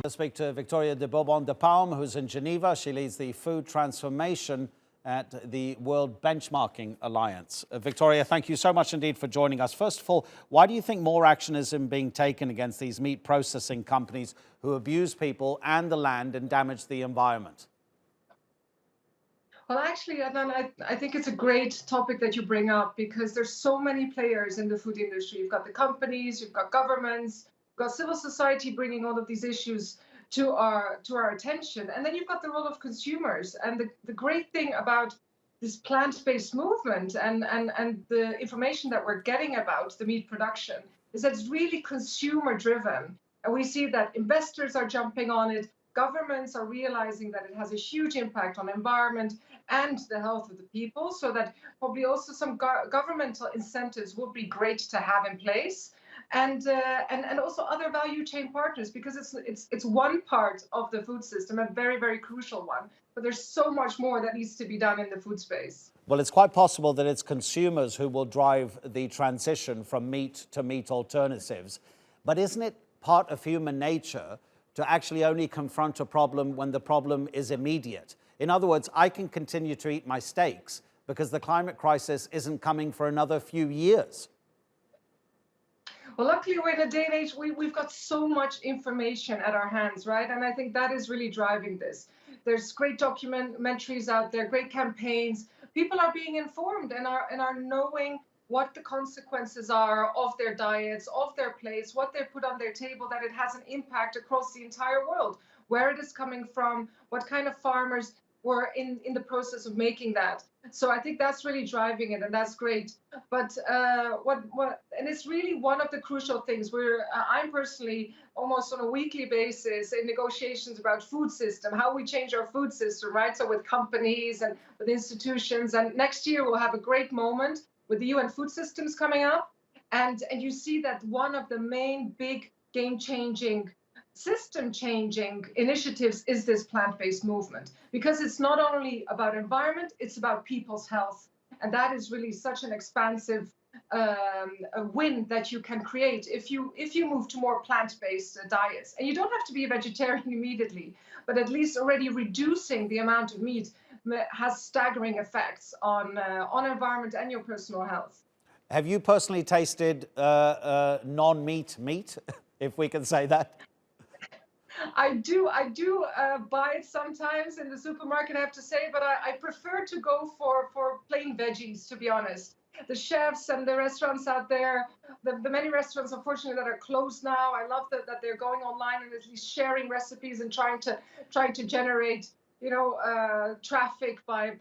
Let's speak to Viktoria de Bourbon de Parme, who's in Geneva. She leads the food transformation at the World Benchmarking Alliance. Viktoria, thank you so much indeed for joining us. First of all, why do you think more action is being taken against these meat processing companies who abuse people and the land and damage the environment? Well, actually, Adnan, I think it's a great topic that you bring up because there's so many players in the food industry. You've got the companies, you've got governments, you've got civil society bringing all of these issues to our attention. And then you've got the role of consumers. And the great thing about this plant-based movement and the information that we're getting about the meat production is that it's really consumer-driven. And we see that investors are jumping on it. Governments are realizing that it has a huge impact on environment and the health of the people, so that probably also some governmental incentives would be great to have in place, and also other value chain partners, because it's one part of the food system, a very, very crucial one. But there's so much more that needs to be done in the food space. Well, it's quite possible that it's consumers who will drive the transition from meat to meat alternatives. But isn't it part of human nature to actually only confront a problem when the problem is immediate? In other words, I can continue to eat my steaks because the climate crisis isn't coming for another few years. Well, luckily, we're in a day and age, we've got so much information at our hands, right? And I think that is really driving this. There's great documentaries out there, great campaigns. People are being informed and are knowing what the consequences are of their diets, of their plates, what they put on their table, that it has an impact across the entire world, where it is coming from, what kind of farmers were in the process of making that. So I think that's really driving it, and that's great. But and it's really one of the crucial things. I'm personally almost on a weekly basis in negotiations about food system, how we change our food system, right? So with companies and with institutions, and next year we'll have a great moment with the UN food systems coming up, and you see that one of the main big game-changing, system-changing initiatives is this plant-based movement, because it's not only about environment, it's about people's health, and that is really such an expansive a win that you can create if you move to more plant-based diets. And you don't have to be a vegetarian immediately, but at least already reducing the amount of meat has staggering effects on environment and your personal health. Have you personally tasted non-meat meat, if we can say that? I do buy it sometimes in the supermarket, I have to say, but I prefer to go for plain veggies, to be honest. The chefs and the restaurants out there, the many restaurants, unfortunately, that are closed now, I love that they're going online and at least sharing recipes and trying to generate, traffic by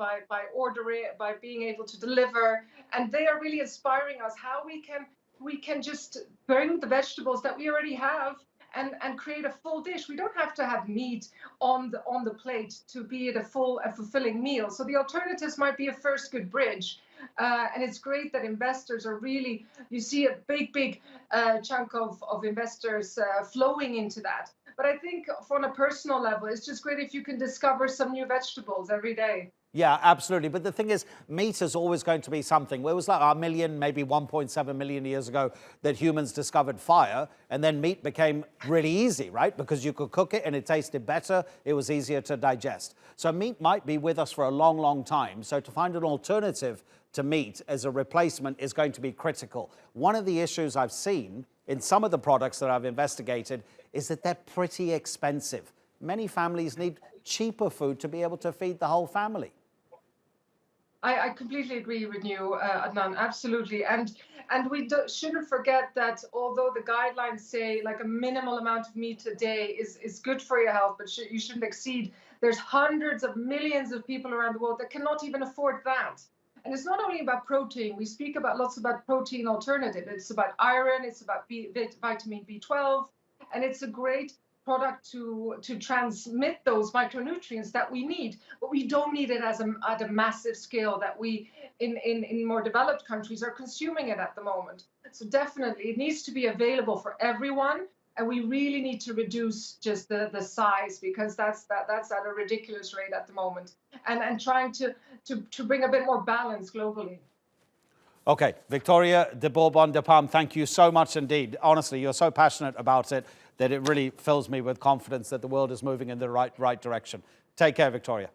ordering, by being able to deliver. And they are really inspiring us how we can just bring the vegetables that we already have and create a full dish. We don't have to have meat on the plate to be at a fulfilling meal. So the alternatives might be a first good bridge. And it's great that investors are really, you see a big chunk of investors flowing into that. But I think on a personal level, it's just great if you can discover some new vegetables every day. Yeah, absolutely. But the thing is, meat is always going to be something. It was like a million, maybe 1.7 million years ago that humans discovered fire, and then meat became really easy, right? Because you could cook it and it tasted better. It was easier to digest. So meat might be with us for a long, long time. So to find an alternative to meat as a replacement is going to be critical. One of the issues I've seen in some of the products that I've investigated is that they're pretty expensive. Many families need cheaper food to be able to feed the whole family. I completely agree with you, Adnan, absolutely. And we shouldn't forget that although the guidelines say like a minimal amount of meat a day is good for your health, but you shouldn't exceed, there's hundreds of millions of people around the world that cannot even afford that. And it's not only about protein. We speak lots about protein alternative. It's about iron, it's about vitamin B12, and it's a great product to transmit those micronutrients that we need, but we don't need it at a massive scale that we in more developed countries are consuming it at the moment. So definitely it needs to be available for everyone, and we really need to reduce just the size, because that's at a ridiculous rate at the moment, and trying to bring a bit more balance globally. Okay, Viktoria de Bourbon de Parme, thank you so much indeed. Honestly, you're so passionate about it. that it really fills me with confidence that the world is moving in the right direction. Take care, Viktoria.